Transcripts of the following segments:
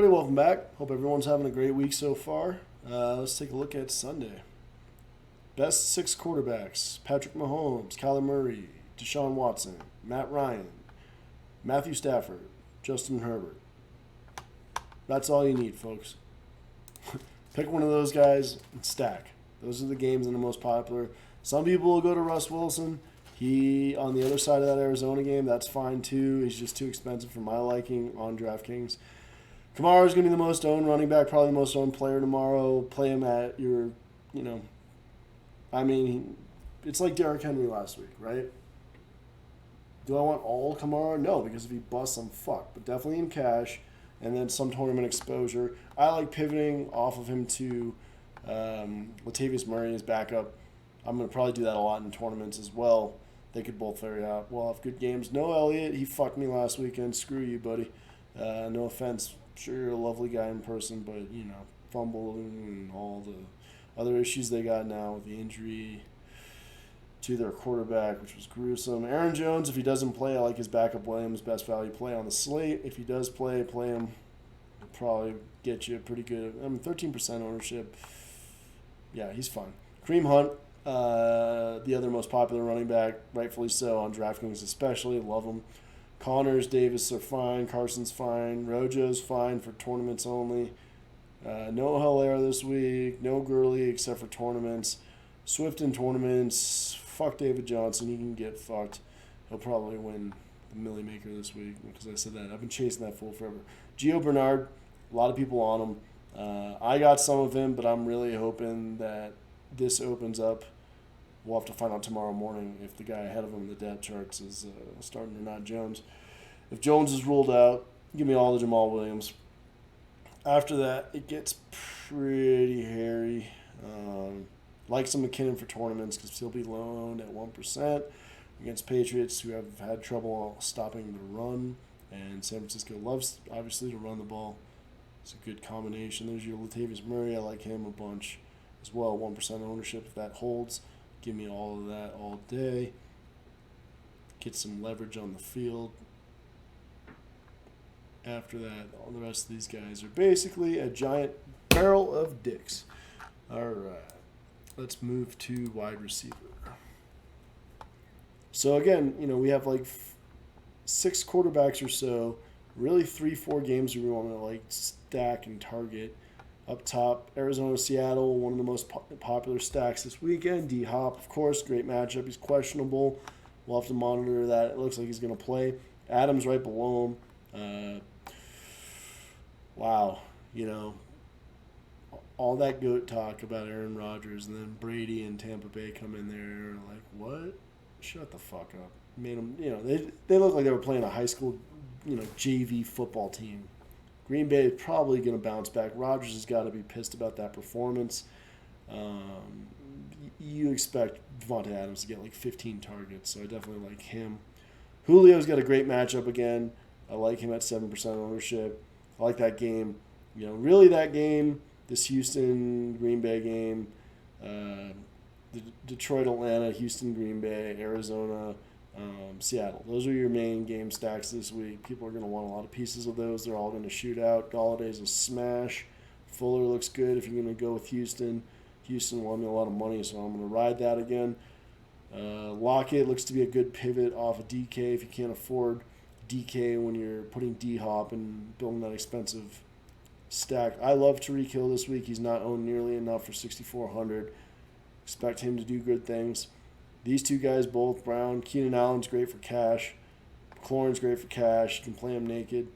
everybody, welcome back. Hope everyone's having a great week so far. Let's take a look at Sunday. Best six quarterbacks: Patrick Mahomes, Kyler Murray, Deshaun Watson, Matt Ryan, Matthew Stafford, Justin Herbert. That's all you need, folks. Pick one of those guys and stack. Those are the games that are most popular. Some people will go to Russ Wilson. He, on the other side of that Arizona game, that's fine too. He's just too expensive for my liking on DraftKings. Kamara is going to be the most owned running back, probably the most owned player tomorrow. Play him at your, it's like Derrick Henry last week, right? Do I want all Kamara? No, because if he busts, I'm fucked. But definitely in cash, and then some tournament exposure. I like pivoting off of him to Latavius Murray as backup. I'm going to probably do that a lot in tournaments as well. They could both vary out. We'll have good games. No Elliott, he fucked me last weekend. Screw you, buddy. No offense. Sure, you're a lovely guy in person, but, fumbling and all the other issues they got now with the injury to their quarterback, which was gruesome. Aaron Jones, if he doesn't play, I like his backup Williams, best value play on the slate. If he does play him. He'll probably get you pretty good. 13% ownership. Yeah, he's fine. Kareem Hunt, the other most popular running back, rightfully so on DraftKings especially. Love him. Connors, Davis are fine. Carson's fine. Rojo's fine for tournaments only. No Hilaire this week. No Gurley except for tournaments. Swift in tournaments. Fuck David Johnson. He can get fucked. He'll probably win the Millie Maker this week because I said that. I've been chasing that fool forever. Gio Bernard, a lot of people on him. I got some of him, but I'm really hoping that this opens up. We'll have to find out tomorrow morning if the guy ahead of him in the depth charts is starting or not Jones. If Jones is ruled out, give me all the Jamal Williams. After that, it gets pretty hairy. Like some McKinnon for tournaments because he'll be loaned at 1% against Patriots who have had trouble stopping the run. And San Francisco loves, obviously, to run the ball. It's a good combination. There's your Latavius Murray. I like him a bunch as well. 1% ownership if that holds. Give me all of that all day. Get some leverage on the field. After that, all the rest of these guys are basically a giant barrel of dicks. All right. Let's move to wide receiver. So again, we have like six quarterbacks or so. Really 3-4 games we want to stack and target. Up top, Arizona, Seattle, one of the most popular stacks this weekend. D-Hop, of course, great matchup. He's questionable. We'll have to monitor that. It looks like he's going to play. Adams right below him. Wow, all that goat talk about Aaron Rodgers, and then Brady and Tampa Bay come in there like, what? Shut the fuck up. Made them, they look like they were playing a high school, JV football team. Green Bay is probably going to bounce back. Rodgers has got to be pissed about that performance. You expect Devontae Adams to get like 15 targets, so I definitely like him. Julio's got a great matchup again. I like him at 7% ownership. I like that game. Really that game, this Houston-Green Bay game, the Detroit-Atlanta, Houston-Green Bay, Arizona, Seattle. Those are your main game stacks this week. People are going to want a lot of pieces of those. They're all going to shoot out. Galladay's a smash. Fuller looks good if you're going to go with Houston. Houston won me a lot of money, so I'm going to ride that again. Lockett looks to be a good pivot off of DK if you can't afford DK when you're putting D-Hop and building that expensive stack. I love Tyreek Hill this week. He's not owned nearly enough for 6,400. Expect him to do good things. These two guys, both Brown. Keenan Allen's great for cash. McLaurin's great for cash. You can play him naked.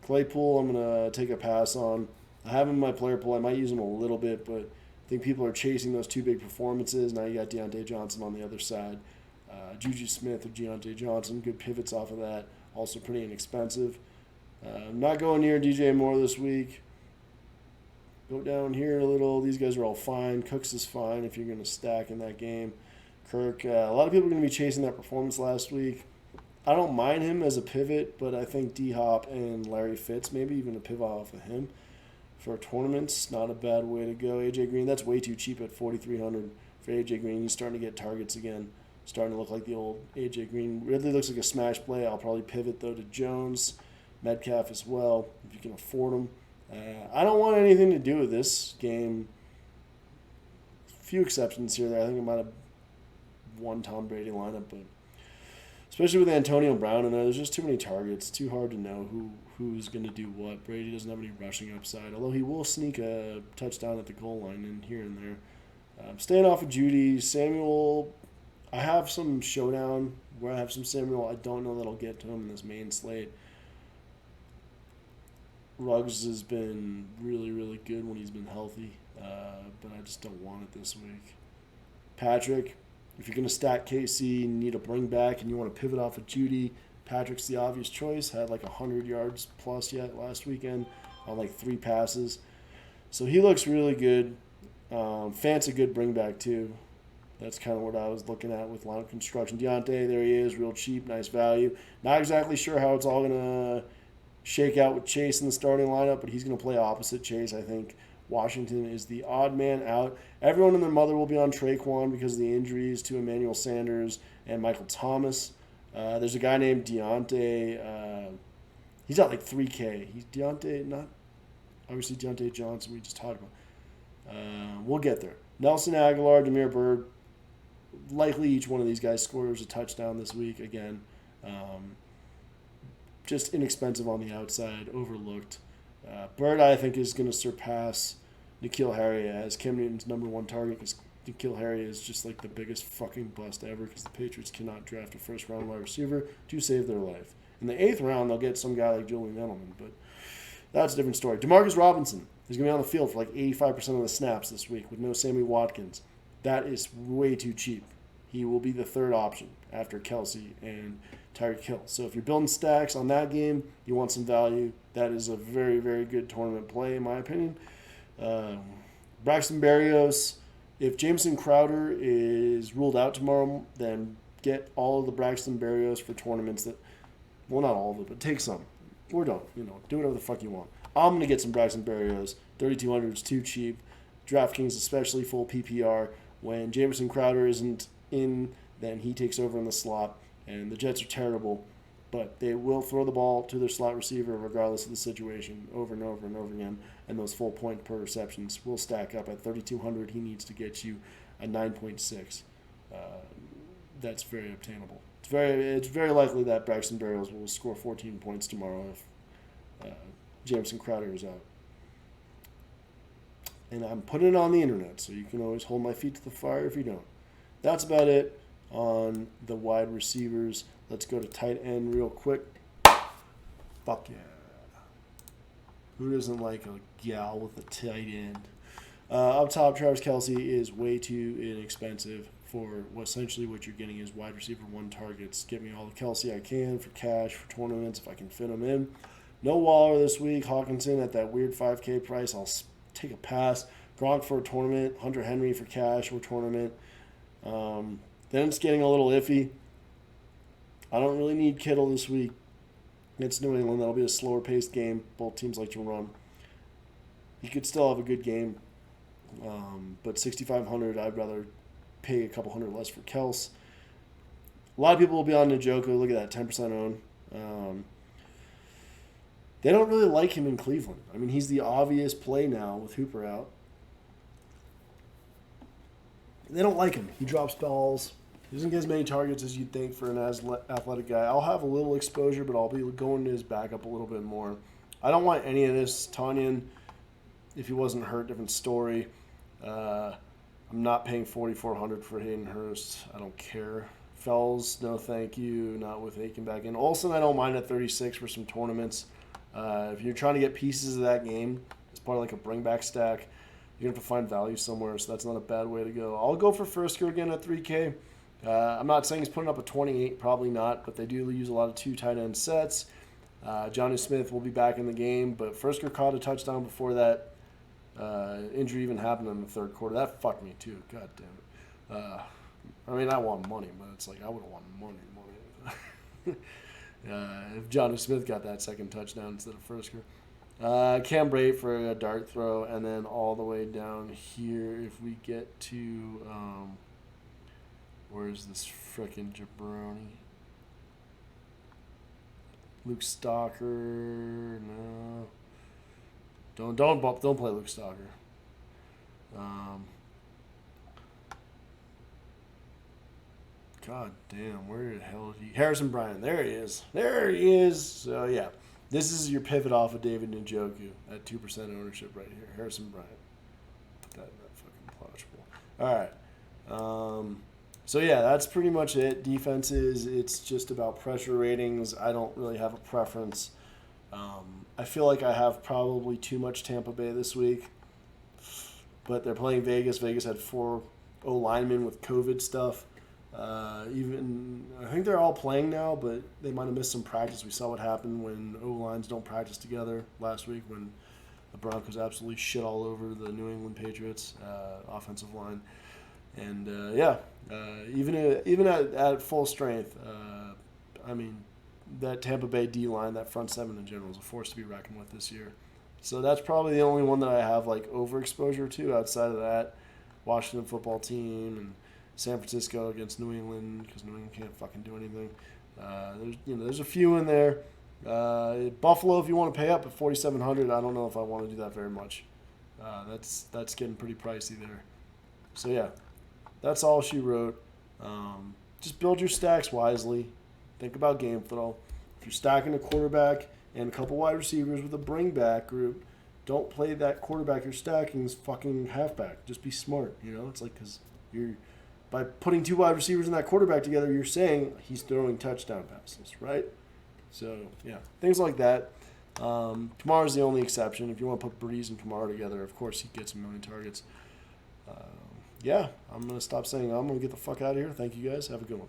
Claypool, I'm going to take a pass on. I have him in my player pool. I might use him a little bit, but I think people are chasing those two big performances. Now you got Deontay Johnson on the other side. Juju Smith or Deontay Johnson, good pivots off of that. Also pretty inexpensive. I'm not going near DJ Moore this week. Go down here a little. These guys are all fine. Cooks is fine if you're going to stack in that game. Kirk, a lot of people are going to be chasing that performance last week. I don't mind him as a pivot, but I think D-Hop and Larry Fitz, maybe even a pivot off of him for tournaments, not a bad way to go. AJ Green, that's way too cheap at $4,300 for AJ Green. He's starting to get targets again, starting to look like the old AJ Green. Ridley looks like a smash play. I'll probably pivot, though, to Jones, Metcalf as well, if you can afford him. I don't want anything to do with this game. Few exceptions here. There, I think it might have won Tom Brady lineup, but especially with Antonio Brown in there, there's just too many targets. Too hard to know who's going to do what. Brady doesn't have any rushing upside, although he will sneak a touchdown at the goal line and here and there. Staying off of Judy, Samuel. I have some showdown where I have some Samuel. I don't know that I'll get to him in this main slate. Ruggs has been really, really good when he's been healthy, but I just don't want it this week. Patrick, if you're going to stack KC and need a bring back and you want to pivot off of Judy, Patrick's the obvious choice. Had like 100 yards plus yet last weekend on like 3 passes. So he looks really good. Fant's a good bring back too. That's kind of what I was looking at with lineup construction. Deontay, there he is, real cheap, nice value. Not exactly sure how it's all going to shake out with Chase in the starting lineup, but he's going to play opposite Chase, I think. Washington is the odd man out. Everyone and their mother will be on Traquan because of the injuries to Emmanuel Sanders and Michael Thomas. There's a guy named Deontay. He's got like 3K. He's Deontay, not obviously Deontay Johnson we just talked about. We'll get there. Nelson Aguilar, Demir Bird. Likely each one of these guys scores a touchdown this week again. Just inexpensive on the outside, overlooked. Bird, I think, is going to surpass N'Keal Harry as Cam Newton's number 1 target because N'Keal Harry is just like the biggest fucking bust ever because the Patriots cannot draft a first-round wide receiver to save their life. In the 8th round, they'll get some guy like Julian Edelman, but that's a different story. Demarcus Robinson is going to be on the field for like 85% of the snaps this week with no Sammy Watkins. That is way too cheap. He will be the 3rd option after Kelsey and Tyreek Hill. So if you're building stacks on that game, you want some value. That is a very, very good tournament play, in my opinion. Braxton Barrios. If Jameson Crowder is ruled out tomorrow, then get all of the Braxton Barrios for tournaments that, well, not all of it, but take some. Or don't. Do whatever the fuck you want. I'm going to get some Braxton Barrios. 3,200 is too cheap. DraftKings, especially full PPR. When Jameson Crowder isn't in, then he takes over in the slot. And the Jets are terrible, but they will throw the ball to their slot receiver regardless of the situation over and over and over again. And those full point per receptions will stack up. At 3,200, he needs to get you a 9.6. That's very obtainable. It's very likely that Braxton Barrios will score 14 points tomorrow if Jameson Crowder is out. And I'm putting it on the internet, so you can always hold my feet to the fire if you don't. That's about it on the wide receivers. Let's go to tight end real quick. Fuck yeah. Who doesn't like a gal with a tight end? Up top, Travis Kelce is way too inexpensive for essentially what you're getting is wide receiver 1 targets. Get me all the Kelce I can for cash, for tournaments, if I can fit them in. No Waller this week. Hawkinson at that weird 5K price. I'll take a pass. Gronk for a tournament. Hunter Henry for cash or tournament. Then it's getting a little iffy. I don't really need Kittle this week. It's New England. That'll be a slower paced game. Both teams like to run. He could still have a good game. But 6,500, I'd rather pay a couple hundred less for Kels. A lot of people will be on Njoku. Look at that, 10% own. They don't really like him in Cleveland. I mean, he's the obvious play now with Hooper out. They don't like him. He drops balls. He doesn't get as many targets as you'd think for an athletic guy. I'll have a little exposure, but I'll be going to his backup a little bit more. I don't want any of this. Tanyan, if he wasn't hurt, different story. I'm not paying $4,400 for Hayden Hurst. I don't care. Fells, no thank you. Not with Aiken back in. Olsen, I don't mind at 36 for some tournaments. If you're trying to get pieces of that game, it's part of like a bring back stack. You're going to have to find value somewhere, so that's not a bad way to go. I'll go for Frisker again at 3K. I'm not saying he's putting up a 28, probably not, but they do use a lot of 2 tight end sets. Johnny Smith will be back in the game, but Frisker caught a touchdown before that injury even happened in the 3rd quarter. That fucked me too. God damn it. I mean, I want money, but it's like I would have wanted money. If Johnny Smith got that 2nd touchdown instead of Frisker. Cam Brate for a dart throw, and then all the way down here, if we get to, where's this frickin' jabroni? Luke Stalker, no. Don't play Luke Stalker. God damn, where the hell is he? Harrison Bryant. There he is. There he is. So yeah, this is your pivot off of David Njoku at 2% ownership right here. Harrison Bryant. Put that in that fucking plausible. All right. So yeah, that's pretty much it. Defenses, it's just about pressure ratings. I don't really have a preference. I feel like I have probably too much Tampa Bay this week, but they're playing Vegas. Vegas had 4 O linemen with COVID stuff. Even I think they're all playing now, but they might have missed some practice. We saw what happened when O lines don't practice together last week when the Broncos absolutely shit all over the New England Patriots offensive line. And even at full strength, I mean, that Tampa Bay D line, that front seven in general, is a force to be reckoned with this year. So that's probably the only one that I have like overexposure to. Outside of that, Washington football team and San Francisco against New England because New England can't fucking do anything. There's a few in there. Buffalo, if you want to pay up at 4,700, I don't know if I want to do that very much. That's getting pretty pricey there. So yeah, that's all she wrote. Just build your stacks wisely. Think about game flow. If you're stacking a quarterback and a couple wide receivers with a bring back group, don't play that quarterback you're stacking as fucking halfback. Just be smart. It's like because by putting 2 wide receivers and that quarterback together, you're saying he's throwing touchdown passes, right? So yeah, things like that. Kamara's the only exception. If you want to put Breeze and Kamara together, of course he gets a million targets. I'm going to stop saying I'm going to get the fuck out of here. Thank you guys. Have a good one.